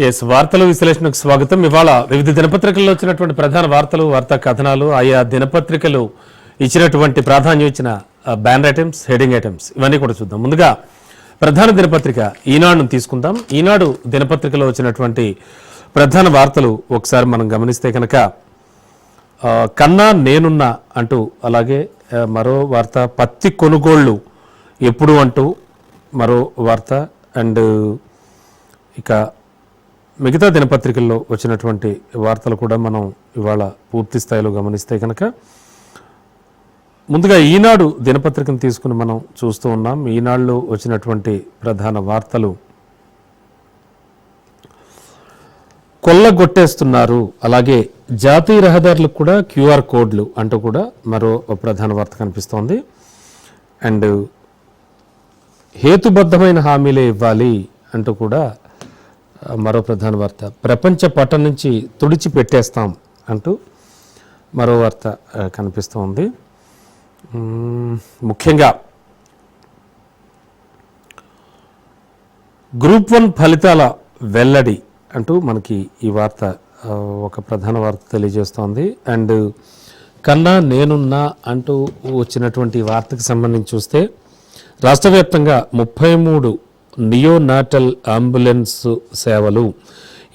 Yes వార్తలు విశ్లేషణకు స్వాగతం. ఇవాళ వివిధ దినపత్రికల్లో వచ్చినటువంటి ప్రధాన వార్తలు, వార్తా కథనాలు, ఆయా దినపత్రికలు ఇచ్చినటువంటి ప్రాధాన్యం ఇచ్చిన బ్యానర్ ఐటమ్స్, హెడింగ్ ఐటమ్స్ ఇవన్నీ కూడా చూద్దాం. ముందుగా ప్రధాన దినపత్రిక ఈనాడును తీసుకుందాం. ఈనాడు దినపత్రికలో వచ్చినటువంటి ప్రధాన వార్తలు ఒకసారి మనం గమనిస్తే కనుక కన్నా నేనున్నా అంటూ, అలాగే మరో వార్త పత్తి కొనుగోళ్లు ఎప్పుడు అంటూ మరో వార్త, అండ్ ఇక మిగతా దినపత్రికల్లో వచ్చినటువంటి వార్తలు కూడా మనం ఇవాళ పూర్తి స్థాయిలో గమనిస్తే కనుక ముందుగా ఈనాడు దినపత్రికను తీసుకుని మనం చూస్తూ ఉన్నాం. ఈనాడులో వచ్చినటువంటి ప్రధాన వార్తలు కొల్లగొట్టేస్తున్నారు, అలాగే జాతీయ రహదారులకు కూడా క్యూఆర్ కోడ్లు అంటూ కూడా మరో ప్రధాన వార్త కనిపిస్తోంది. అండ్ హేతుబద్ధమైన హామీలే ఇవ్వాలి అంటూ కూడా మరో ప్రధాన వార్త. ప్రపంచ పటం నుంచి తుడిచి పెట్టేస్తాం అంటూ మరో వార్త కనిపిస్తూ ఉంది. ముఖ్యంగా గ్రూప్ 1 ఫలితాల వెల్లడి అంటూ మనకి ఈ వార్త ఒక ప్రధాన వార్త తెలియజేస్తోంది. అండ్ కన్నా నేనున్నా అంటూ వచ్చినటువంటి వార్తకు సంబంధించి చూస్తే రాష్ట్ర వ్యాప్తంగా 33 నియోనాటల్ అంబులెన్స్ సేవలు,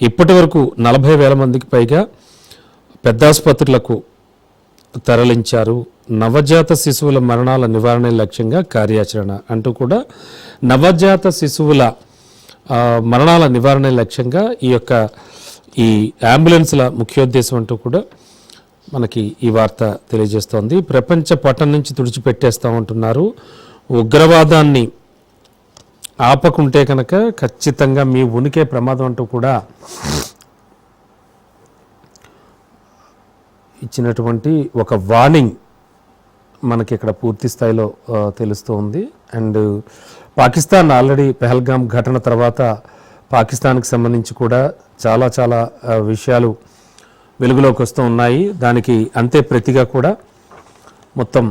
ఇప్పటి వరకు 40,000 మందికి పైగా పెద్ద ఆసుపత్రులకు తరలించారు. నవజాత శిశువుల మరణాల నివారణ లక్ష్యంగా కార్యాచరణ అంటూ కూడా నవజాత శిశువుల మరణాల నివారణ లక్ష్యంగా ఈ అంబులెన్స్ల ముఖ్యోద్దేశం అంటూ కూడా మనకి ఈ వార్త తెలియజేస్తోంది. ప్రపంచ పటం నుంచి తుడిచిపెట్టేస్తామంటున్నారు. ఉగ్రవాదాన్ని ఆపకుంటే కనుక ఖచ్చితంగా మీ ఉనికే ప్రమాదం అంటూ కూడా ఇచ్చినటువంటి ఒక వార్నింగ్ మనకి ఇక్కడ పూర్తి స్థాయిలో తెలుస్తూ ఉంది. అండ్ పాకిస్తాన్ ఆల్రెడీ పెహల్గాం ఘటన తర్వాత పాకిస్తాన్కి సంబంధించి కూడా చాలా విషయాలు వెలుగులోకి వస్తూ ఉన్నాయి. దానికి అంతే ప్రతిగా కూడా మొత్తం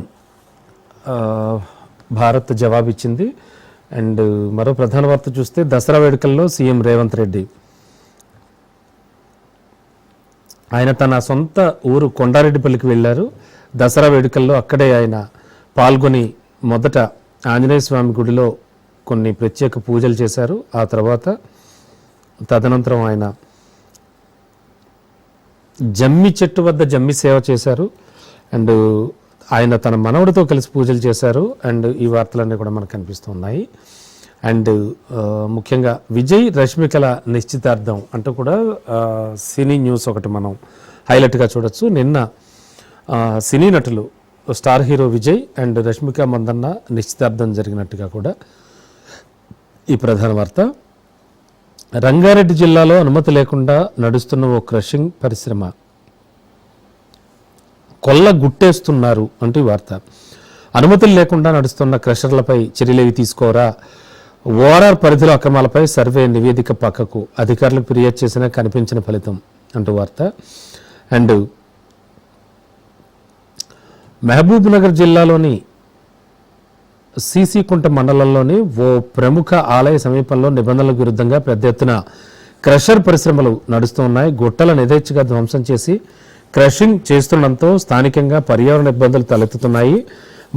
భారత్ జవాబిచ్చింది. అండ్ మరో ప్రధాన వార్త చూస్తే దసరా వేడుకల్లో సీఎం రేవంత్ రెడ్డి ఆయన తన సొంత ఊరు కొండారెడ్డిపల్లికి వెళ్ళారు. దసరా వేడుకల్లో అక్కడే ఆయన పాల్గొని మొదట ఆంజనేయ స్వామి గుడిలో కొన్ని ప్రత్యేక పూజలు చేశారు. ఆ తర్వాత తదనంతరం ఆయన జమ్మి చెట్టు వద్ద జమ్మి సేవ చేశారు. అండ్ ఆయన తన మనవడితో కలిసి పూజలు చేశారు. అండ్ ఈ వార్తలన్నీ కూడా మనకు కనిపిస్తున్నాయి. అండ్ ముఖ్యంగా విజయ్ రష్మికల నిశ్చితార్థం అంటూ కూడా సినీ న్యూస్ ఒకటి మనం హైలైట్గా చూడొచ్చు. నిన్న సినీ నటులు star hero Vijay and Rashmika Mandanna నిశ్చితార్థం జరిగినట్టుగా కూడా ఈ ప్రధాన వార్త. రంగారెడ్డి జిల్లాలో అనుమతి లేకుండా నడుస్తున్న ఓ క్రషింగ్ పరిశ్రమ కొల్లగొట్టేస్తున్నారు అంటూ ఈ వార్త. అనుమతులు లేకుండా నడుస్తున్న క్రషర్లపై చర్యలేవి తీసుకోరా, ఓఆర్ఆర్ పరిధిలో అక్రమాలపై సర్వే నివేదిక పక్కకు, అధికారులకు ఫిర్యాదు చేసినా కనిపించిన ఫలితం అంటూ వార్త. అండ్ మహబూబ్ నగర్ జిల్లాలోని సీసీకుంట మండలంలోని ఓ ప్రముఖ ఆలయ సమీపంలో నిబంధనలకు విరుద్ధంగా పెద్ద ఎత్తున క్రషర్ పరిశ్రమలు నడుస్తూ ఉన్నాయి. గుట్టలను యథేచ్ఛగా ధ్వంసం చేసి క్రషింగ్ చేస్తుండటంతో స్థానికంగా పర్యావరణ ఇబ్బందులు తలెత్తుతున్నాయి.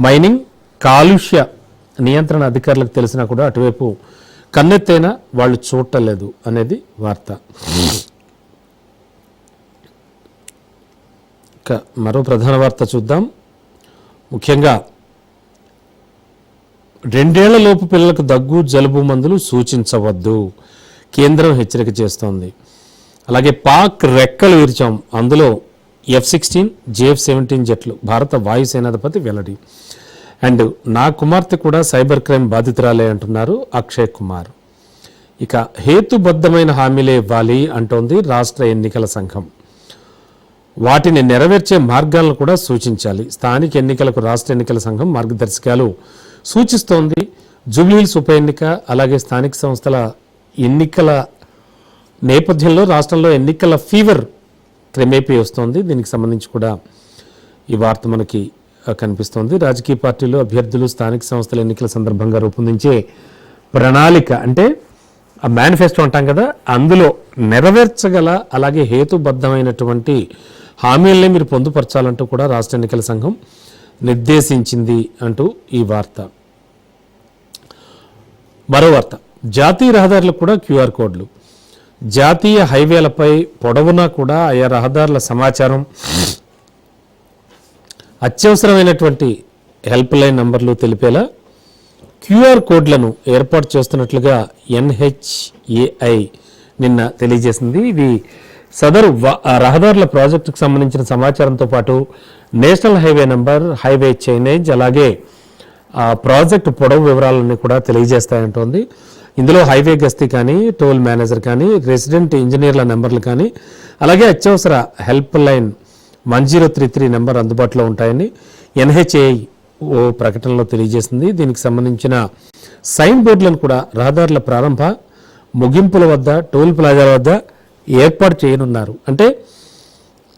మైనింగ్ కాలుష్య నియంత్రణ అధికారులకు తెలిసినా కూడా అటువైపు కన్నెత్తైనా వాళ్ళు చూడలేదు అనేది వార్త. మరో ప్రధాన వార్త చూద్దాం. ముఖ్యంగా 2 ఏళ్లలోపు పిల్లలకు దగ్గు జలుబు మందులు సూచించవద్దు, కేంద్రం హెచ్చరిక చేస్తోంది. అలాగే పాక్ రెక్కలు విరిచాం, అందులో F-16 JF-17 జెట్లు, భారత వాయుసేనాధిపతి వెల్లడి. అండ్ నా కుమార్తె కూడా సైబర్ క్రైమ్ బాధితురాలే అంటున్నారు అక్షయ్ కుమార్. ఇక హేతుబద్ధమైన హామీలే ఇవ్వాలి అంటోంది రాష్ట్ర ఎన్నికల సంఘం. వాటిని నెరవేర్చే మార్గాలను కూడా సూచించాలి. స్థానిక ఎన్నికలకు రాష్ట్ర ఎన్నికల సంఘం మార్గదర్శకాలు సూచిస్తోంది. జూబ్లీహిల్స్ ఉప ఎన్నిక, అలాగే స్థానిక సంస్థల ఎన్నికల నేపథ్యంలో రాష్ట్రంలో ఎన్నికల ఫీవర్ క్రమేపీ వస్తోంది. దీనికి సంబంధించి కూడా ఈ వార్త మనకి కనిపిస్తోంది. రాజకీయ పార్టీలు, అభ్యర్థులు స్థానిక సంస్థల ఎన్నికల సందర్భంగా రూపొందించే ప్రణాళిక, అంటే ఆ మేనిఫెస్టో అంటాం కదా, అందులో నెరవేర్చగల అలాగే హేతుబద్ధమైనటువంటి హామీల్ని మీరు పొందుపరచాలంటూ కూడా రాష్ట్ర ఎన్నికల సంఘం నిర్దేశించింది అంటూ ఈ వార్త. మరో వార్త, జాతీయ రహదారులకు కూడా క్యూఆర్ కోడ్లు. జాతీయ హైవేలపై పొడవునా కూడా ఆయా రహదారుల సమాచారం, అత్యవసరమైనటువంటి హెల్ప్ లైన్ నంబర్లు తెలిపేలా క్యూఆర్ కోడ్లను ఏర్పాటు చేస్తున్నట్లుగా NHAI నిన్న తెలియజేసింది. ఇవి సదరు రహదారుల ప్రాజెక్టుకు సంబంధించిన సమాచారంతో పాటు national highway number, highway chainage, అలాగే ప్రాజెక్టు పొడవు వివరాలన్నీ కూడా తెలియజేస్తాయంటోంది. ఇందులో హైవే గస్తీ కానీ, టోల్ మేనేజర్ కానీ, రెసిడెంట్ ఇంజనీర్ల నెంబర్లు కానీ, అలాగే అత్యవసర హెల్ప్ లైన్ 1033 నెంబర్ అందుబాటులో ఉంటాయని NHAI ఓ ప్రకటనలో తెలియజేసింది. దీనికి సంబంధించిన సైన్ బోర్డులను కూడా రహదారుల ప్రారంభ, ముగింపుల వద్ద, టోల్ ప్లాజాల వద్ద ఏర్పాటు చేయనున్నారు. అంటే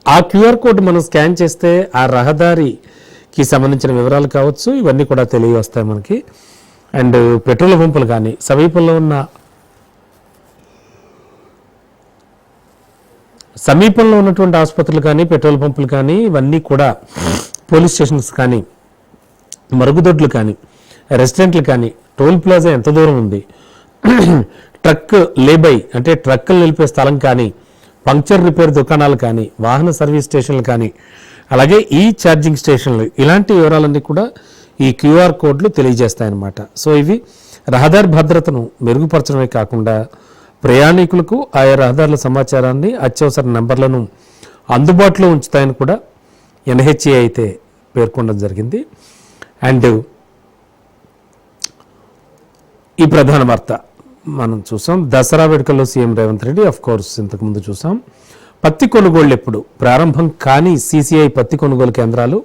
ఆ క్యూఆర్ కోడ్ మనం స్కాన్ చేస్తే ఆ రహదారికి సంబంధించిన వివరాలు కావచ్చు, ఇవన్నీ కూడా తెలియవస్తాయి మనకి. అండ్ పెట్రోల్ పంపులు కానీ, సమీపంలో ఉన్నటువంటి ఆసుపత్రులు కానీ, పెట్రోల్ పంపులు కానీ, ఇవన్నీ కూడా పోలీస్ స్టేషన్స్ కానీ, మరుగుదొడ్లు కానీ, రెస్టారెంట్లు కానీ, టోల్ ప్లాజా ఎంత దూరం ఉంది, ట్రక్ లేబై అంటే ట్రక్కులు నిలిపే స్థలం కానీ, పంక్చర్ రిపేర్ దుకాణాలు కానీ, వాహన సర్వీస్ స్టేషన్లు కానీ, అలాగే ఈ ఛార్జింగ్ స్టేషన్లు, ఇలాంటి వివరాలన్నీ కూడా ఈ క్యూఆర్ కోడ్లు తెలియజేస్తాయన్నమాట. సో ఇవి రహదారి భద్రతను మెరుగుపరచడమే కాకుండా ప్రయాణికులకు ఆయా రహదారుల సమాచారాన్ని, అత్యవసర నంబర్లను అందుబాటులో ఉంచుతాయని కూడా NHAI అయితే పేర్కొనడం జరిగింది. అండ్ ఈ ప్రధాన వార్త మనం చూసాం. దసరా వేడుకల్లో CM Revanth Reddy, of course ఇంతకుముందు చూసాం. పత్తి కొనుగోళ్లు ఎప్పుడు ప్రారంభం కానీ CCI పత్తి కొనుగోలు కేంద్రాలు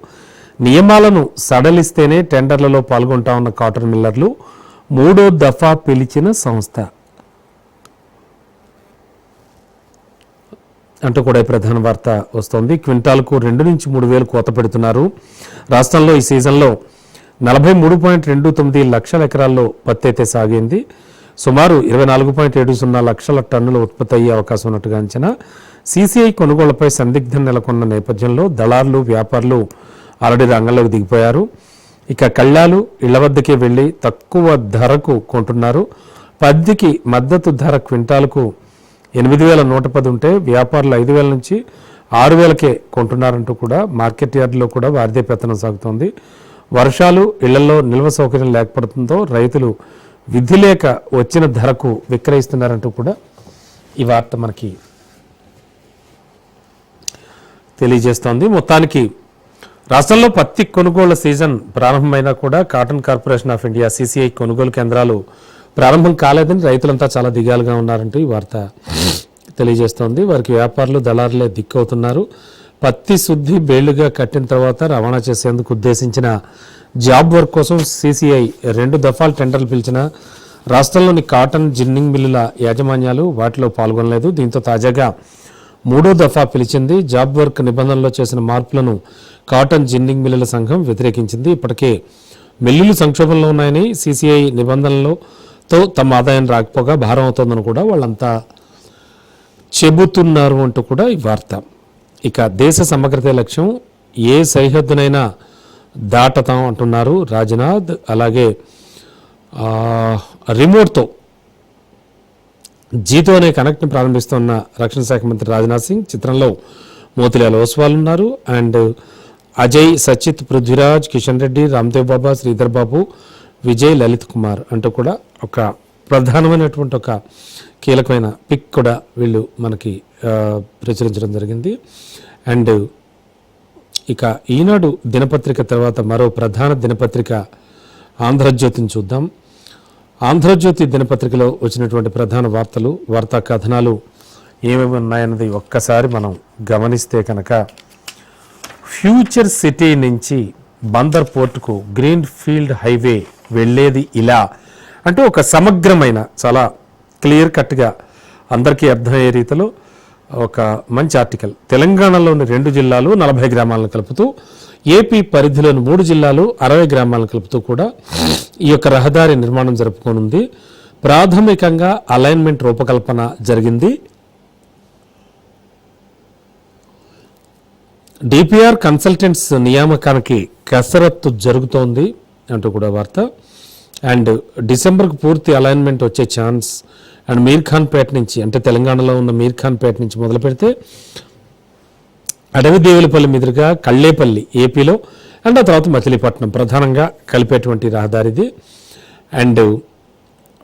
నియమాలను సడలిస్తేనే టెండర్లలో పాల్గొంటా కాటన్ మిల్లర్లు 3వ దఫా పిలిచిన సంస్థ అంటూ కూడా ఈ ప్రధాన వార్త వస్తోంది. క్వింటాల్కు 2 నుంచి 3 వేలు కోత పెడుతున్నారు. రాష్ట్రంలో ఈ సీజన్లో 43.29 లక్షల ఎకరాల్లో పత్తి అయితే సాగింది. సుమారు 24.70 లక్షల టన్నుల ఉత్పత్తి అయ్యే అవకాశం ఉన్నట్టుగా అంచనా. CCI కొనుగోళ్లపై సందిగ్ధం నెలకొన్న నేపథ్యంలో దళారులు, వ్యాపారులు ఆల్రెడీ రంగంలోకి దిగిపోయారు. ఇక కళ్ళాలు ఇళ్ల వద్దకే వెళ్లి తక్కువ ధరకు కొంటున్నారు. పత్తికి మద్దతు ధర క్వింటాల్కు 8,110 ఉంటే వ్యాపారులు 5,000 నుంచి 6,000కే కొంటున్నారంటూ కూడా మార్కెట్ యార్డులో కూడా వారిదే పెత్తనం సాగుతోంది. వర్షాలు, ఇళ్లలో నిల్వ సౌకర్యం లేకపోవడంతో రైతులు విధి లేక వచ్చిన ధరకు విక్రయిస్తున్నారంటూ కూడా ఈ వార్త మనకి తెలియజేస్తోంది. మొత్తానికి రాష్ట్రంలో పత్తి కొనుగోళ్ల సీజన్ ప్రారంభమైనా కూడా cotton corporation of India CCI కొనుగోలు కేంద్రాలు ప్రారంభం కాలేదని రైతులంతా చాలా దిగాలుగా ఉన్నారంటూ ఈ వార్త తెలియజేస్తోంది. వారికి వ్యాపారులు, దళారులే దిక్కవుతున్నారు. పత్తి శుద్ధి బేళ్లుగా కట్టిన తర్వాత రవాణా చేసేందుకు ఉద్దేశించిన జాబ్ వర్క్ కోసం CCI 2 దఫాలు టెండర్లు పిలిచిన రాష్ట్రంలోని కాటన్ జిన్నింగ్ మిల్లుల యాజమాన్యాలు వాటిలో పాల్గొనలేదు. దీంతో తాజాగా 3వ దఫా పిలిచింది. జాబ్ వర్క్ నిబంధనలో చేసిన మార్పులను కాటన్ జిన్నింగ్ మిల్లుల సంఘం వ్యతిరేకించింది. ఇప్పటికే మిల్లులు సంక్షోభంలో ఉన్నాయని, CCI నిబంధనలతో తమ ఆదాయం రాకపోగా భారం అవుతోందని కూడా వాళ్ళంతా చెబుతున్నారు అంటూ కూడా ఈ వార్త. ఇక దేశ సమగ్రత లక్ష్యం ఏ సరిహద్దునైనా దాటతాం అంటున్నారు రాజ్నాథ్. అలాగే రిమోట్తో జీతో అనే కనెక్ట్ని ప్రారంభిస్తున్న రక్షణ శాఖ మంత్రి రాజ్నాథ్ సింగ్. చిత్రంలో మోతిలాల్ ఓస్వాల్ ఉన్నారు. అండ్ అజయ్, సచిత్, పృథ్వీరాజ్, కిషన్ రెడ్డి, రామ్దేవ్ బాబా, శ్రీధర్ బాబు, విజయ్, లలిత్ కుమార్ అంటూ కూడా ఒక ప్రధానమైనటువంటి ఒక కీలకమైన పిక్ కూడా వీళ్ళు మనకి ప్రచురించడం జరిగింది. అండ్ ఇక ఈనాడు దినపత్రిక తర్వాత మరో ప్రధాన దినపత్రిక ఆంధ్రజ్యోతిని చూద్దాం. ఆంధ్రజ్యోతి దినపత్రికలో వచ్చినటువంటి ప్రధాన వార్తలు, వార్తా కథనాలు ఏమేమి ఉన్నాయన్నది ఒక్కసారి మనం గమనిస్తే కనుక, ఫ్యూచర్ సిటీ నుంచి బందర్ పోర్టుకు గ్రీన్ ఫీల్డ్ హైవే వెళ్ళేది ఇలా అంటే ఒక సమగ్రమైన, చాలా క్లియర్ కట్గా అందరికీ అర్థమయ్యే రీతిలో ఒక మంచి ఆర్టికల్. తెలంగాణలోని 2 జిల్లాలు 40 గ్రామాలను కలుపుతూ, ఏపీ పరిధిలోని 3 జిల్లాలు 60 గ్రామాలను కలుపుతూ కూడా ఈ యొక్క రహదారి నిర్మాణం జరుపుకోనుంది. ప్రాథమికంగా అలైన్మెంట్ రూపకల్పన జరిగింది. డిపిఆర్ కన్సల్టెంట్స్ నియామకానికి కసరత్తు జరుగుతోంది అంటూ కూడా వార్త. అండ్ డిసెంబర్కు పూర్తి అలైన్మెంట్ వచ్చే ఛాన్స్. అండ్ మీర్ఖాన్పేట నుంచి, అంటే తెలంగాణలో ఉన్న మీర్ఖాన్పేట నుంచి మొదలు పెడితే అడవిదేవులపల్లి మీదుగా కళ్ళేపల్లి ఏపీలో, అండ్ ఆ తర్వాత మచిలీపట్నం ప్రధానంగా కలిపేటువంటి రహదారిది. అండ్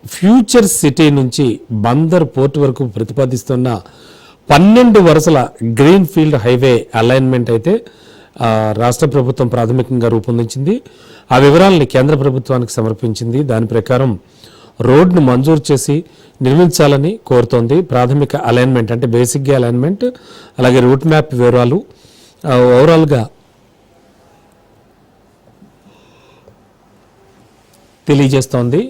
ఫ్యూచర్ సిటీ నుంచి బందర్ పోర్ట్ వరకు ప్రతిపాదిస్తున్న 12 వరుసల గ్రీన్ ఫీల్డ్ హైవే అలైన్మెంట్ అయితే రాష్ట్ర ప్రభుత్వం ప్రాథమికంగా రూపొందించింది. ఆ వివరాలని కేంద్ర ప్రభుత్వానికి సమర్పించింది. దాని ప్రకారం రోడ్ను మంజూరు చేసి నిర్మించాలని కోరుతోంది. ప్రాథమిక అలైన్మెంట్ అంటే బేసిక్గా అలైన్మెంట్, అలాగే రూట్ మ్యాప్ వివరాలు ఓవరాల్గా తెలియజేస్తోంది.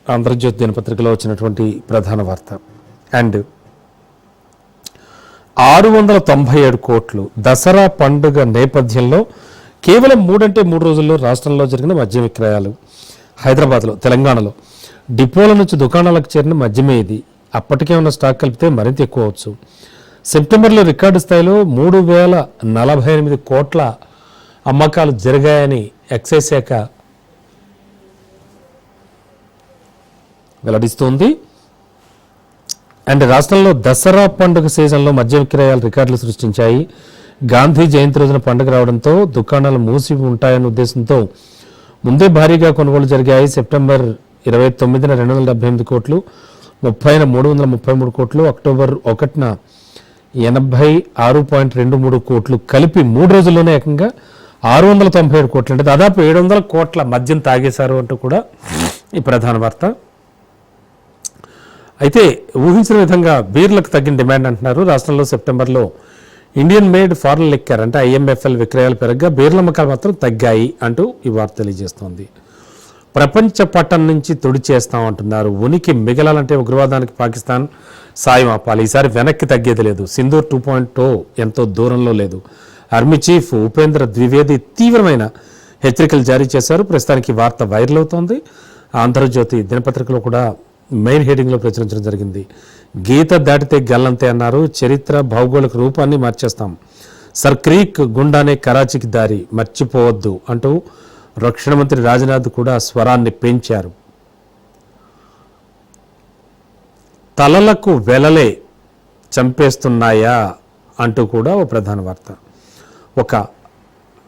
ఆంధ్రజ్యోతి దినపత్రికలో వచ్చినటువంటి ప్రధాన వార్త. అండ్ 697 కోట్లు దసరా పండుగ నేపథ్యంలో కేవలం 3 రోజుల్లో రాష్ట్రంలో జరిగిన మద్యం విక్రయాలు. హైదరాబాద్లో, తెలంగాణలో డిపోల నుంచి దుకాణాలకు చేరిన మద్యమే ఇది. అప్పటికే ఉన్న స్టాక్ కలిపితే మరింత ఎక్కువ అవచ్చు. సెప్టెంబర్లో రికార్డు స్థాయిలో 3048 కోట్ల అమ్మకాలు జరిగాయని ఎక్సైజ్ శాఖ వెల్లడిస్తోంది. అండ్ రాష్ట్రంలో దసరా పండుగ సీజన్లో మద్య విక్రయాలు రికార్డులు సృష్టించాయి. గాంధీ జయంతి రోజున పండుగ రావడంతో దుకాణాలు మూసి ఉంటాయన్న ఉద్దేశంతో ముందే భారీగా కొనుగోలు జరిగాయి. సెప్టెంబర్ 29న 278 కోట్లు, 30న 333 కోట్లు, అక్టోబర్ 1న 86.23 కోట్లు కలిపి 3 రోజుల్లోనే ఏకంగా 697 కోట్లు, అంటే దాదాపు 700 కోట్ల మద్యం తాగేశారు అంటూ కూడా ఈ ప్రధాన వార్త. అయితే ఊహించిన విధంగా బీర్లకు తగ్గిన డిమాండ్ అంటున్నారు. రాష్ట్రంలో సెప్టెంబర్లో ఇండియన్ మేడ్ ఫారెన్ లిక్కర్ అంటే IMFL విక్రయాలు పెరగగా బీర్ల అమ్మకాలు మాత్రం తగ్గాయి అంటూ ఈ వార్త తెలియజేస్తోంది. ప్రపంచ పట్టం నుంచి తుడి చేస్తామంటున్నారు. ఉనికి మిగలాలంటే ఉగ్రవాదానికి పాకిస్తాన్ సాయం ఆపాలి. ఈసారి వెనక్కి తగ్గేది లేదు. సింధూర్ 2.0 ఎంతో దూరంలో లేదు. ఆర్మీ చీఫ్ ఉపేంద్ర ద్వివేది తీవ్రమైన హెచ్చరికలు జారీ చేశారు. ప్రస్తుతానికి వార్త వైరల్ అవుతోంది. ఆంధ్రజ్యోతి దినపత్రికలో కూడా మెయిన్ హెడింగ్లో ప్రచురించడం జరిగింది. గీత దాటితే గల్లంతే అన్నారు. చరిత్ర భౌగోళిక రూపాన్ని మార్చేస్తాం. సర్ క్రీక్ గుండానే కరాచీకి దారి మర్చిపోవద్దు అంటూ రక్షణ మంత్రి రాజ్నాథ్ కూడా స్వరాన్ని పెంచారు. తలలకు వెలలే చంపేస్తున్నాయా అంటూ కూడా ఓ ప్రధాన వార్త. ఒక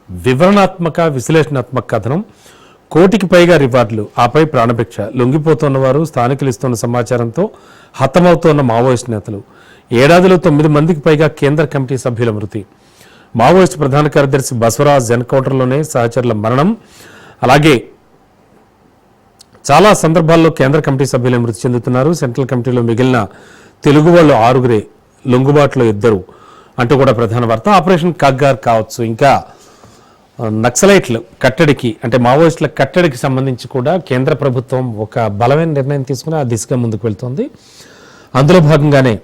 వివరణాత్మక విశ్లేషణాత్మక కథనం. 1 కోటికి పైగా రివార్డులు, ఆపై ప్రాణభిక్ష. లొంగిపోతున్న వారు, స్థానికులు ఇస్తున్న సమాచారంతో హతమవుతోన్న మావోయిస్టు నేతలు. ఏడాదిలో 9 మందికి పైగా కేంద్ర కమిటీ సభ్యుల మృతి. మావోయిస్టు ప్రధాన కార్యదర్శి బసవరాజ్ ఎన్కౌంటర్లోనే సహచరుల మరణం. అలాగే చాలా సందర్భాల్లో కేంద్ర కమిటీ సభ్యులు మృతి చెందుతున్నారు. సెంట్రల్ కమిటీలో మిగిలిన తెలుగు వాళ్ళు 6, లొంగుబాటులో 2 అంటూ కూడా ప్రధాన వార్త. ఆపరేషన్ కగ్గార్ కావచ్చు, ఇంకా నక్సలైట్ల కట్టడికి అంటే మావోయిస్టుల కట్టడికి సంబంధించి కూడా కేంద్ర ప్రభుత్వం ఒక బలమైన నిర్ణయం తీసుకుని ఆ దిశగా ముందుకు వెళ్తోంది. అందులో భాగంగానే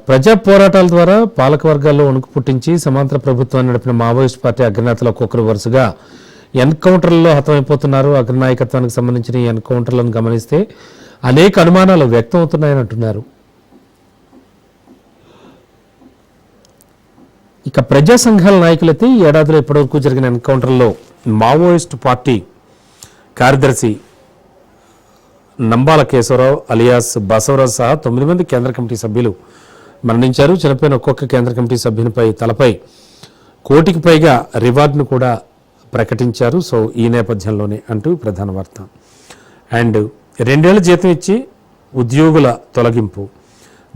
ప్రజా పోరాటాల ద్వారా పాలక వర్గాల్లో వణుకు పుట్టించి సమాంతర ప్రభుత్వాన్ని నడిపిన మావోయిస్ట్ పార్టీ అగ్రనేతలు ఒక్కొక్కరు వరుసగా ఎన్కౌంటర్లలో హతమైపోతున్నారు. అగ్రనాయకత్వానికి సంబంధించిన ఈ ఎన్కౌంటర్లను గమనిస్తే అనేక అనుమానాలు వ్యక్తం అవుతున్నాయని అంటున్నారు. ఇక ప్రజా సంఘాల నాయకులైతే ఈ ఏడాదిలో ఇప్పటివరకు జరిగిన ఎన్కౌంటర్లో మావోయిస్టు పార్టీ కార్యదర్శి నంబాల కేశవరావు అలియాస్ బసవరాజ్ సహా 9 మంది కేంద్ర కమిటీ సభ్యులు మరణించారు. చనిపోయిన ఒక్కొక్క కేంద్ర కమిటీ సభ్యునిపై తలపై 1 కోటికి పైగా రివార్డును కూడా ప్రకటించారు. సో ఈ నేపథ్యంలోనే అంటూ ప్రధాన వార్త. అండ్ 2 ఏళ్ల జీతం ఇచ్చి ఉద్యోగుల తొలగింపు.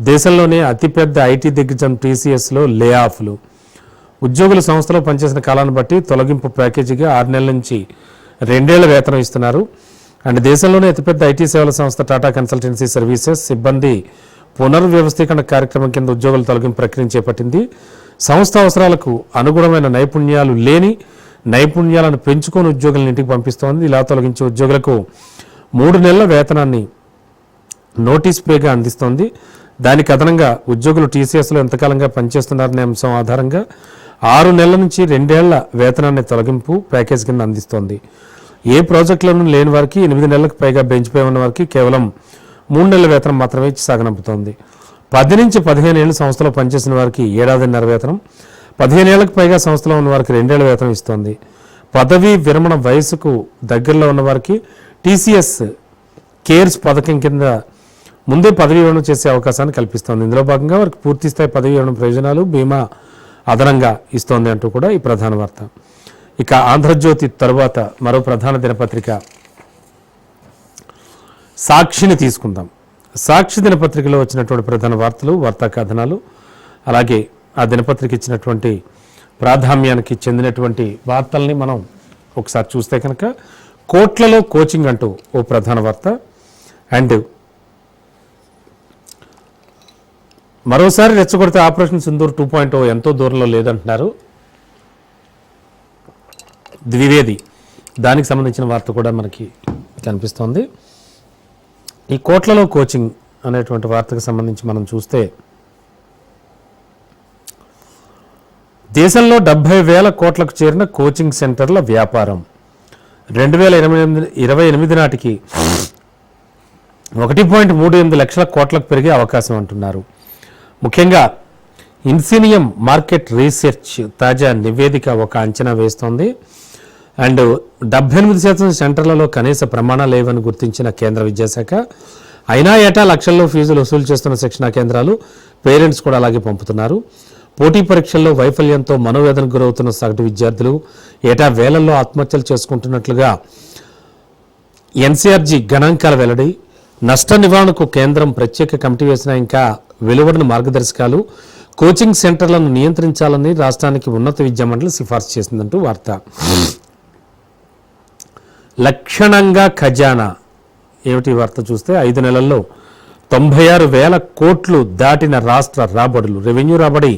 దేశంలోనే అతిపెద్ద ఐటీ దిగ్గజం TCSలో లే ఆఫ్లు. ఉద్యోగుల సంస్థలో పనిచేసిన కాలాన్ని బట్టి తొలగింపు ప్యాకేజీగా 6 నెలల నుంచి 2 ఏళ్ల వేతనం ఇస్తున్నారు. అండ్ దేశంలోనే అతిపెద్ద ఐటీ సేవల సంస్థ టాటా కన్సల్టెన్సీ సర్వీసెస్ సిబ్బంది పునర్వ్యవస్థీకరణ కార్యక్రమం కింద ఉద్యోగుల తొలగింపు ప్రక్రియను చేపట్టింది. సంస్థ అవసరాలకు అనుగుణమైన నైపుణ్యాలు లేని, నైపుణ్యాలను పెంచుకొని ఉద్యోగులను ఇంటికి పంపిస్తోంది. ఇలా తొలగించే ఉద్యోగులకు 3 నెలల వేతనాన్ని నోటీస్ పేగా అందిస్తోంది. దానికి అదనంగా ఉద్యోగులు TCSలో ఎంతకాలంగా పనిచేస్తున్నారనే అంశం ఆధారంగా 6 నెలల నుంచి 2 ఏళ్ల వేతనాన్ని తొలగింపు ప్యాకేజ్ కింద అందిస్తోంది. ఏ ప్రాజెక్టులను లేని వారికి 8 నెలలకు పైగా బెంచ్పై ఉన్న వారికి కేవలం 3 నెలల వేతనం మాత్రమే ఇచ్చి సాగనంపుతోంది. 10 నుంచి 15 ఏళ్ళు సంస్థలో పనిచేసిన వారికి ఏడాదిన్నర వేతనం, 15 ఏళ్లకు పైగా సంస్థలో ఉన్న వారికి 2 ఏళ్ల వేతనం ఇస్తోంది. పదవీ విరమణ వయసుకు దగ్గరలో ఉన్న వారికి టీసీఎస్ కేర్స్ పథకం కింద ముందే పదవీ విరమణ చేసే అవకాశాన్ని కల్పిస్తోంది. ఇందులో భాగంగా వారికి పూర్తిస్థాయి పదవీ విరమణ ప్రయోజనాలు, బీమా అదనంగా ఇస్తోంది అంటూ కూడా ఈ ప్రధాన వార్త. ఇక ఆంధ్రజ్యోతి తరువాత మరో ప్రధాన దినపత్రిక సాక్షిని తీసుకుందాం. సాక్షి దినపత్రికలో వచ్చినటువంటి ప్రధాన వార్తలు, వార్తా కథనాలు, అలాగే ఆ దినపత్రిక ఇచ్చినటువంటి ప్రాధాన్యానికి చెందినటువంటి వార్తల్ని మనం ఒకసారి చూస్తే కనుక కోట్లలో కోచింగ్ అంటూ ఓ ప్రధాన వార్త. అండ్ మరోసారి రెచ్చగొడితే ఆపరేషన్ సింధూర్ 2.0 ఎంతో దూరంలో లేదంటున్నారు ద్వివేది. దానికి సంబంధించిన వార్త కూడా మనకి కనిపిస్తోంది. ఈ కోట్లలో కోచింగ్ అనేటువంటి వార్తకు సంబంధించి మనం చూస్తే దేశంలో 70,000 కోట్లకు చేరిన కోచింగ్ సెంటర్ల వ్యాపారం 2028 నాటికి 1.38 లక్షల కోట్లకు పెరిగే అవకాశం అంటున్నారు. ముఖ్యంగా ఇన్ఫినియం మార్కెట్ రీసెర్చ్ తాజా నివేదిక ఒక అంచనా వేస్తోంది. అండ్ 78% సెంటర్లలో కనీస ప్రమాణాలు లేవని గుర్తించిన కేంద్ర విద్యాశాఖ, అయినా ఏటా లక్షల్లో ఫీజులు వసూలు చేస్తున్న శిక్షణా కేంద్రాలు, పేరెంట్స్ కూడా అలాగే పంపుతున్నారు. పోటీ పరీక్షల్లో వైఫల్యంతో మనోవేదనకు గురవుతున్న సగటు విద్యార్థులు ఏటా వేలల్లో ఆత్మహత్యలు చేసుకుంటున్నట్లుగా ఎన్సీఆర్జీ గణాంకాల వెల్లడి. నష్ట నివారణకు కేంద్రం ప్రత్యేక కమిటీ వేసిన ఇంకా వెలువడిన మార్గదర్శకాలు, కోచింగ్ సెంటర్లను నియంత్రించాలని రాష్ట్రానికి ఉన్నత విద్యా మండలి సిఫార్సు చేసిందంటూ వార్త. లక్షణంగా ఖజానా ఏమిటి వార్త చూస్తే 5 నెలల్లో 96,000 కోట్లు దాటిన రాష్ట్ర రాబడులు. రెవెన్యూ రాబడి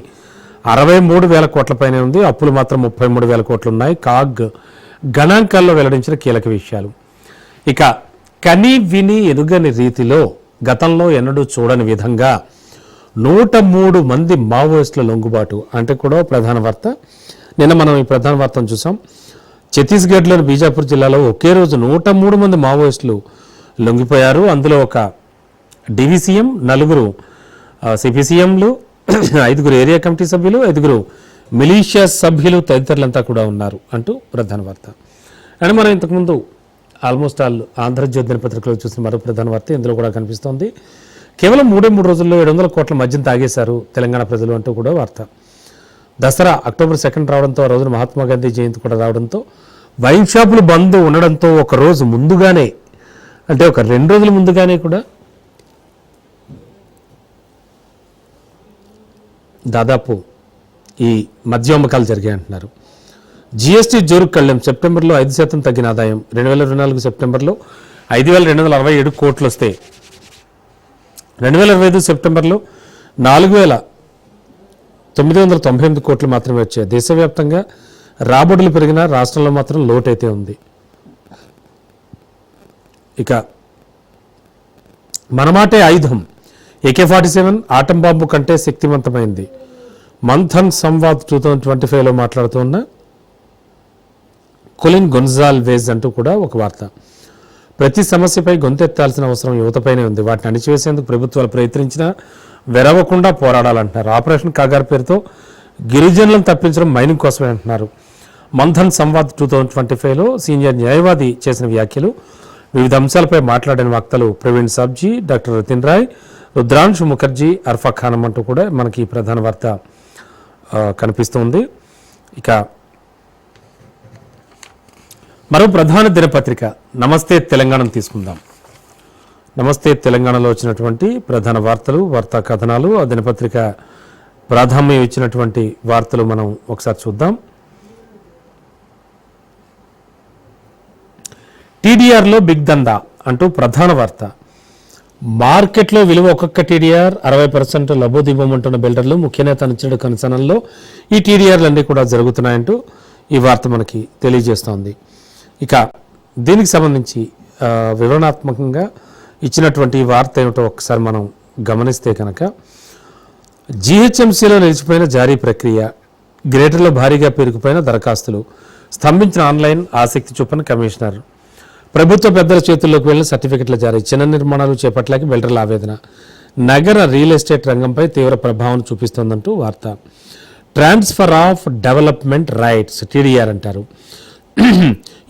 63,000 కోట్లపైనే ఉంది. అప్పులు మాత్రం 33,000 కోట్లు ఉన్నాయి. కాగ్ గణాంకాల్లో వెల్లడించిన కీలక విషయాలు. ఇక కని విని ఎరుగని రీతిలో గతంలో ఎన్నడూ చూడని విధంగా 103 మంది మావోయిస్టుల లొంగుబాటు అంటే కూడా ప్రధాన వార్త. నిన్న మనం ఈ ప్రధాన వార్తను చూసాం. ఛత్తీస్గఢ్లోని బీజాపూర్ జిల్లాలో ఒకే రోజు 103 మంది మావోయిస్టులు లొంగిపోయారు. అందులో ఒక డివిసిఎం, 4 సిపిసిఎంలు, 5 ఏరియా కమిటీ సభ్యులు, 5 మిలీషియా సభ్యులు తదితరులంతా కూడా ఉన్నారు అంటూ ప్రధాన వార్త. అండ్ మనం ఇంతకుముందు ఆల్మోస్ట్ ఆల్ ఆంధ్రజ్యోతి దినపత్రికలో చూసిన మరో ప్రధాన వార్త ఇందులో కూడా కనిపిస్తోంది. కేవలం 3 రోజుల్లో 700 కోట్ల మద్యం తాగేశారు తెలంగాణ ప్రజలు అంటూ కూడా వార్త. దసరా అక్టోబర్ 2 రావడంతో, ఆ రోజున మహాత్మా గాంధీ జయంతి కూడా రావడంతో, వైన్ షాపులు బంద్ ఉండడంతో ఒక రోజు ముందుగానే అంటే ఒక 2 రోజుల ముందుగానే కూడా దాదాపు ఈ మద్య అమ్మకాలు జరిగాయి అంటున్నారు. జిఎస్టీ జోరుకు కళ్ళెం. సెప్టెంబర్లో 5% తగ్గిన ఆదాయం. 2024 సెప్టెంబర్లో 5,267 కోట్లు వస్తే 2025 సెప్టెంబర్లో 4,998 కోట్లు మాత్రమే వచ్చాయి. దేశవ్యాప్తంగా రాబడులు పెరిగినా రాష్ట్రంలో మాత్రం లోటైతే ఉంది. ఇక మనమాటే ఆయుధం AK-47 ఆటం బాంబు కంటే శక్తివంతమైంది. మంథన్ సంవాద్ 2025లో మాట్లాడుతున్న కొలిన్ గొన్జాల్వేజ్ అంటూ కూడా ఒక వార్త. ప్రతి సమస్యపై గొంతెత్తాల్సిన అవసరం యువతపైనే ఉంది. వాటిని అణిచివేసేందుకు ప్రభుత్వాలు ప్రయత్నించినా వెరవకుండా పోరాడాలంటున్నారు. ఆపరేషన్ కాగార్ పేరుతో గిరిజనులను తప్పించడం మైనింగ్ కోసమే అంటున్నారు. మంథన్ సంవాద్ 2025లో సీనియర్ న్యాయవాది చేసిన వ్యాఖ్యలు. వివిధ అంశాలపై మాట్లాడిన వక్తలు ప్రవీణ్ సబ్జీ, డాక్టర్ రతిన్ రాయ్, రుద్రాంశు ముఖర్జీ, అర్ఫా ఖానం అంటూ కూడా మనకి ప్రధాన వార్త కనిపిస్తుంది. ఇక మరో ప్రధాన దినపత్రిక నమస్తే తెలంగాణను తీసుకుందాం. నమస్తే తెలంగాణలో వచ్చినటువంటి ప్రధాన వార్తలు, వార్తా కథనాలు, ఆ దినపత్రిక ప్రాధాన్యం ఇచ్చినటువంటి వార్తలు మనం ఒకసారి చూద్దాం. టీడీఆర్లో బిగ్ దందా అంటూ ప్రధాన వార్త. మార్కెట్లో విలువ ఒక్కొక్క టీడీఆర్ 60% లబోదివ్వమంటున్న బిల్డర్లు, ముఖ్య నేత అనుచరుడు కన్సర్న్లో ఈ టీడీఆర్లన్నీ కూడా జరుగుతున్నాయంటూ ఈ వార్త మనకి తెలియజేస్తోంది. ఇక దీనికి సంబంధించి వివరణాత్మకంగా ఇచ్చినటువంటి ఈ వార్త ఏమిటో ఒకసారి మనం గమనిస్తే కనుక, జీహెచ్ఎంసీలో నిలిచిపోయిన జారీ ప్రక్రియ, గ్రేటర్లో భారీగా పెరిగిపోయిన దరఖాస్తులు, స్తంభించిన ఆన్లైన్ ఆసక్తి చూపిన కమిషనర్, ప్రభుత్వ పెద్దల చేతుల్లోకి వెళ్ళిన సర్టిఫికెట్ల జారీ, చిన్న నిర్మాణాలు చేపట్టలేక బిల్డర్ల ఆవేదన, నగర రియల్ ఎస్టేట్ రంగంపై తీవ్ర ప్రభావం చూపిస్తోందంటూ వార్త. Transfer of development rights TDR అంటారు.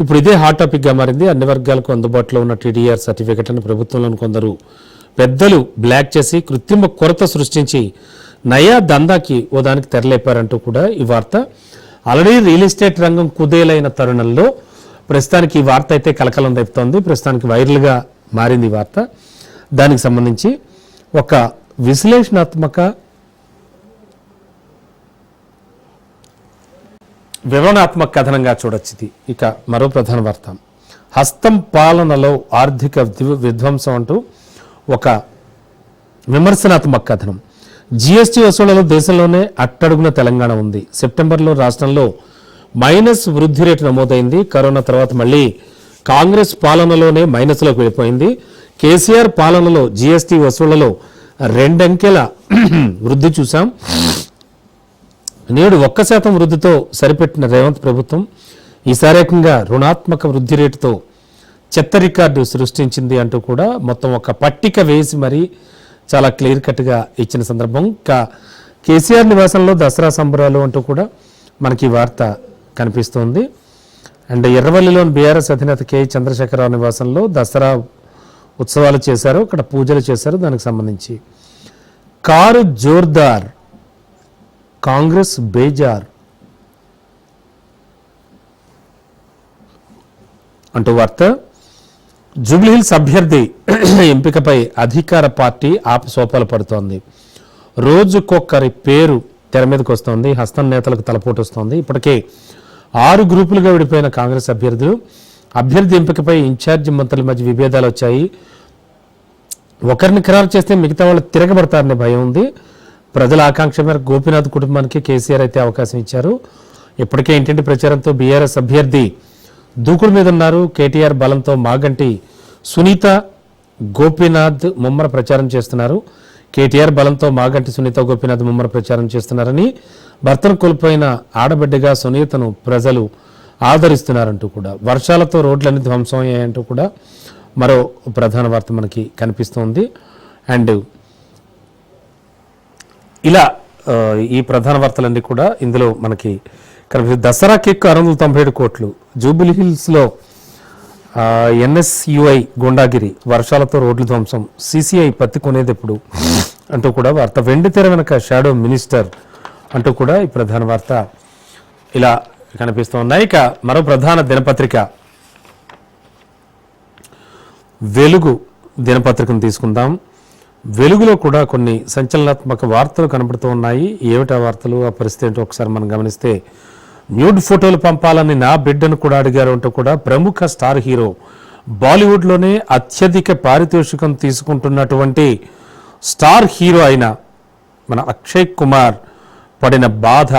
ఇప్పుడు ఇదే హాట్ టాపిక్గా మారింది. అన్ని వర్గాలకు అందుబాటులో ఉన్న టీడీఆర్ సర్టిఫికెట్ అని ప్రభుత్వంలోని కొందరు పెద్దలు బ్లాక్ చేసి కృత్రిమ కొరత సృష్టించి నయా దందాకి ఓ దానికి తెరలేపారంటూ కూడా ఈ వార్త. ఆల్రెడీ రియల్ ఎస్టేట్ రంగం కుదేలైన తరుణంలో ప్రస్తుతానికి ఈ వార్త అయితే కలకలం రేపుతోంది. ప్రస్తుతానికి వైరల్గా మారింది ఈ వార్త. దానికి సంబంధించి ఒక విశ్లేషణాత్మక వివరణాత్మక కథనంగా చూడొచ్చు ఇది. ఇక మరో ప్రధాన వార్త, హస్తం పాలనలో ఆర్థిక విధ్వంసం అంటూ ఒక విమర్శనాత్మక కథనం. జీఎస్టీ వసూళ్లలో దేశంలోనే అట్టడుగున తెలంగాణ ఉంది. సెప్టెంబర్లో రాష్ట్రంలో మైనస్ వృద్ధి రేటు నమోదైంది. కరోనా తర్వాత మళ్ళీ కాంగ్రెస్ పాలనలోనే మైనస్లోకి వెళ్ళిపోయింది. కేసీఆర్ పాలనలో జీఎస్టీ వసూళ్లలో 2 అంకెల వృద్ధి చూసాం. నేడు 1% వృద్ధితో సరిపెట్టిన రేవంత్ ప్రభుత్వం ఈసారి ఏకంగా రుణాత్మక వృద్ధి రేటుతో చెత్త రికార్డు సృష్టించింది అంటూ కూడా మొత్తం ఒక పట్టిక వేసి మరీ చాలా క్లియర్ కట్గా ఇచ్చిన సందర్భం. కేసీఆర్ నివాసంలో దసరా సంబరాలు అంటూ కూడా మనకి ఈ వార్త కనిపిస్తోంది. అండ్ ఎర్రవల్లిలోని బీఆర్ఎస్ అధినేత కె చంద్రశేఖరరావు నివాసంలో దసరా ఉత్సవాలు చేశారు, అక్కడ పూజలు చేశారు. దానికి సంబంధించి కారు జోర్దార్, కాంగ్రెస్ బేజార్ అంటూ వార్త. జూబ్లీహిల్స్ అభ్యర్థి ఎంపికపై అధికార పార్టీ ఆపసోపాలు పడుతోంది. రోజుకొక్కరి పేరు తెర మీదకి వస్తోంది. హస్తం నేతలకు తలపోటు వస్తోంది. ఇప్పటికే 6 గ్రూపులుగా విడిపోయిన కాంగ్రెస్ అభ్యర్థి ఎంపికపై ఇన్ఛార్జి మంత్రుల మధ్య విభేదాలు వచ్చాయి. ఒకరిని ఖరారు చేస్తే మిగతా వాళ్ళు తిరగబడతారనే భయం ఉంది. ప్రజల ఆకాంక్ష మేరకు గోపీనాథ్ కుటుంబానికి కేసీఆర్ అయితే అవకాశం ఇచ్చారు. ఇప్పటికే ఇంటింటి ప్రచారంతో బీఆర్ఎస్ అభ్యర్థి దూకుడు మీద ఉన్నారు. కేటీఆర్ బలంతో మాగంటి సునీత, గోపీనాథ్ ముమ్మర ప్రచారం చేస్తున్నారు. కేటీఆర్ బలంతో మాగంటి సునీత, గోపీనాథ్ ముమ్మర ప్రచారం చేస్తున్నారని, భర్తను కోల్పోయిన ఆడబిడ్డగా సునీతను ప్రజలు ఆదరిస్తున్నారంటూ కూడా, వర్షాలతో రోడ్లన్నీ ధ్వంసం అయ్యాయంటూ కూడా మరో ప్రధాన వార్త మనకి కనిపిస్తోంది. అండ్ ఇలా ఈ ప్రధాన వార్తలన్నీ కూడా ఇందులో మనకి దసరా కేక్ 697 కోట్లు, జూబిలీహిల్స్లో ఎన్ఎస్యుఐ గుండాగిరి, వర్షాలతో రోడ్లు ధ్వంసం, సిసిఐ పత్తి కొనేది ఎప్పుడు అంటూ కూడా వార్త. వెండి తెర వెనక షాడో మినిస్టర్ అంటూ కూడా ఈ ప్రధాన వార్త ఇలా కనిపిస్తూ ఉన్నాయి. ఇక మరో ప్రధాన దినపత్రిక వెలుగు దినపత్రికను తీసుకుందాం. వెలుగులో కూడా కొన్ని సంచలనాత్మక వార్తలు కనబడుతూ ఉన్నాయి. ఏమిటా వార్తలు, ఆ పరిస్థితి ఏంటో ఒకసారి మనం గమనిస్తే, న్యూడ్ ఫోటోలు పంపాలని నా బిడ్డను కూడా అడిగారు అంటూ కూడా ప్రముఖ స్టార్ హీరో, బాలీవుడ్లోనే అత్యధిక పారితోషికం తీసుకుంటున్నటువంటి స్టార్ హీరో అయిన మన అక్షయ్ కుమార్ పడిన బాధ,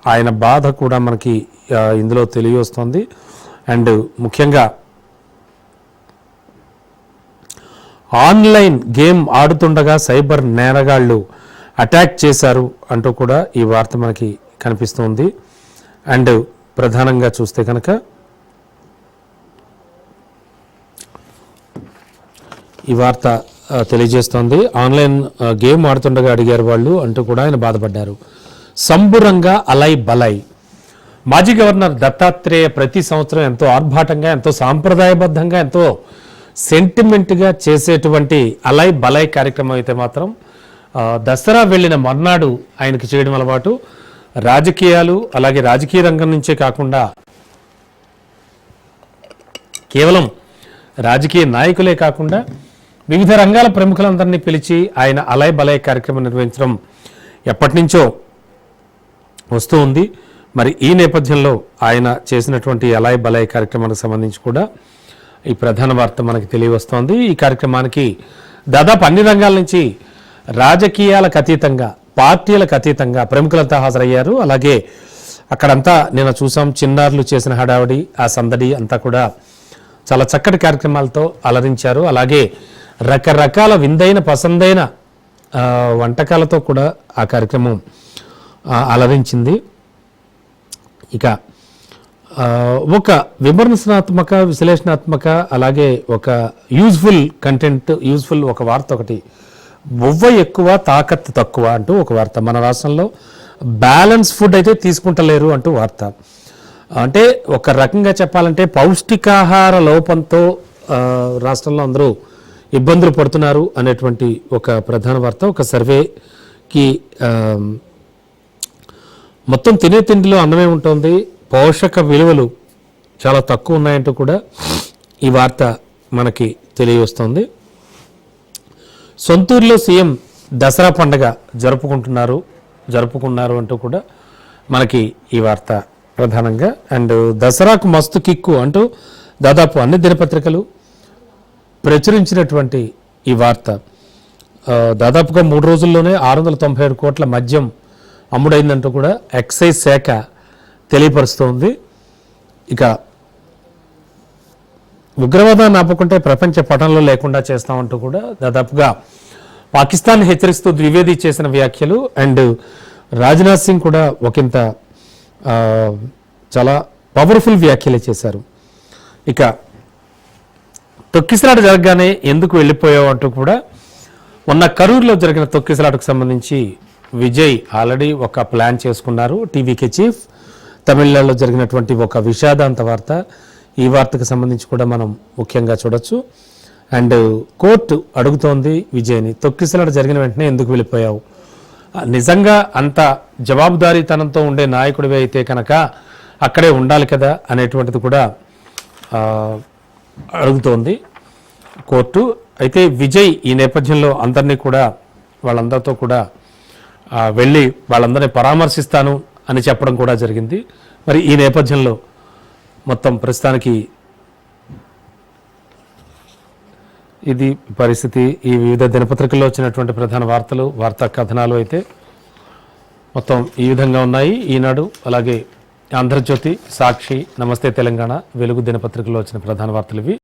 ఆయన బాధ కూడా మనకి ఇందులో తెలియవస్తోంది. అండ్ ముఖ్యంగా ఆన్లైన్ గేమ్ ఆడుతుండగా సైబర్ నేరగాళ్లు అటాక్ చేశారు అంటూ కూడా ఈ వార్త మనకి కనిపిస్తుంది. అండ్ ప్రధానంగా చూస్తే కనుక ఈ వార్త తెలియజేస్తోంది, ఆన్లైన్ గేమ్ ఆడుతుండగా అడిగారు వాళ్ళు అంటూ కూడా ఆయన బాధపడ్డారు. సంబురంగా అలై బలై, మాజీ గవర్నర్ దత్తాత్రేయ ప్రతి సంవత్సరం ఎంతో ఆర్భాటంగా, ఎంతో సాంప్రదాయబద్ధంగా, ఎంతో సెంటిమెంట్గా చేసేటువంటి అలై బలై కార్యక్రమం అయితే మాత్రం దసరా వెళ్ళిన మర్నాడు ఆయనకి చేయడం అలవాటు. రాజకీయాలు, అలాగే రాజకీయ రంగం నుంచే కాకుండా కేవలం రాజకీయ నాయకులే కాకుండా వివిధ రంగాల ప్రముఖులందరినీ పిలిచి ఆయన అలై బలై కార్యక్రమం నిర్వహించడం ఎప్పటి నుంచో వస్తూ ఉంది. మరి ఈ నేపథ్యంలో ఆయన చేసినటువంటి అలై బలై కార్యక్రమానికి సంబంధించి కూడా ఈ ప్రధాన వార్త మనకి తెలియవస్తోంది. ఈ కార్యక్రమానికి దాదాపు అన్ని రంగాల నుంచి రాజకీయాలకు అతీతంగా, పార్టీలకు అతీతంగా ప్రముఖులంతా హాజరయ్యారు. అలాగే అక్కడంతా నేను చూసాం, చిన్నారులు చేసిన హడావిడి, ఆ సందడి అంతా కూడా చాలా చక్కటి కార్యక్రమాలతో అలరించారు. అలాగే రకరకాల విందైన పసందైన వంటకాలతో కూడా ఆ కార్యక్రమం అలరించింది. ఇక ఒక విమర్శనాత్మక విశ్లేషణాత్మక అలాగే ఒక యూజ్ఫుల్ కంటెంట్ యూజ్ఫుల్ ఒక వార్త ఒకటి, బొవ్వ ఎక్కువ తాకత్తు తక్కువ అంటూ ఒక వార్త. మన రాష్ట్రంలో బ్యాలెన్స్ ఫుడ్ అయితే తీసుకుంటలేరు అంటూ వార్త. అంటే ఒక రకంగా చెప్పాలంటే పౌష్టికాహార లోపంతో రాష్ట్రంలో అందరూ ఇబ్బందులు పడుతున్నారు అనేటువంటి ఒక ప్రధాన వార్త. ఒక సర్వేకి మొత్తం తినే తిండిలో అన్నమే ఉంటుంది, పోషక విలువలు చాలా తక్కువ ఉన్నాయంటూ కూడా ఈ వార్త మనకి తెలియవస్తుంది. సొంతూరులో సీఎం దసరా పండగ జరుపుకున్నారు అంటూ కూడా మనకి ఈ వార్త ప్రధానంగా. అండ్ దసరాకు మస్తు కిక్కు అంటూ దాదాపు అన్ని దినపత్రికలు ప్రచురించినటువంటి ఈ వార్త. దాదాపుగా 3 రోజుల్లోనే 697 కోట్ల మద్యం అమ్ముడైందంటూ కూడా ఎక్సైజ్ శాఖ తెలియపరుస్తోంది. ఇక ఉగ్రవాదాన్ని ఆపుకుంటే ప్రపంచ పటంలో లేకుండా చేస్తామంటూ కూడా దాదాపుగా పాకిస్తాన్ హెచ్చరిస్తూ ద్వివేది చేసిన వ్యాఖ్యలు. అండ్ రాజ్నాథ్ సింగ్ కూడా ఒకంత చాలా పవర్ఫుల్ వ్యాఖ్యలు చేశారు. ఇక తొక్కిసలాట జరగగానే ఎందుకు వెళ్ళిపోయావు అంటూ కూడా మొన్న కరూరులో జరిగిన తొక్కిసలాటకు సంబంధించి విజయ్ ఆల్రెడీ ఒక ప్లాన్ చేసుకున్నారు. టీవీకే చీఫ్ తమిళనాడులో జరిగినటువంటి ఒక విషాదాంత వార్త. ఈ వార్తకు సంబంధించి కూడా మనం ముఖ్యంగా చూడొచ్చు. అండ్ కోర్టు అడుగుతోంది విజయ్ని, తొక్కిసలాట జరిగిన వెంటనే ఎందుకు వెళ్ళిపోయావు, నిజంగా అంత జవాబుదారీతనంతో ఉండే నాయకుడివి అయితే కనుక అక్కడే ఉండాలి కదా అనేటువంటిది కూడా అడుగుతోంది కోర్టు. అయితే విజయ్ ఈ నేపథ్యంలో వాళ్ళందరితో కూడా వెళ్ళి వాళ్ళందరినీ పరామర్శిస్తాను అని చెప్పడం కూడా జరిగింది. మరి ఈ నేపథ్యంలో మొత్తం ప్రస్తుతానికి ఇది పరిస్థితి. ఈ వివిధ దినపత్రికల్లో వచ్చినటువంటి ప్రధాన వార్తా కథనాలు అయితే మొత్తం ఈ విధంగా ఉన్నాయి. ఈనాడు, అలాగే ఆంధ్రజ్యోతి, సాక్షి, నమస్తే తెలంగాణ, వెలుగు దినపత్రికల్లో వచ్చిన ప్రధాన వార్తలు ఇవి.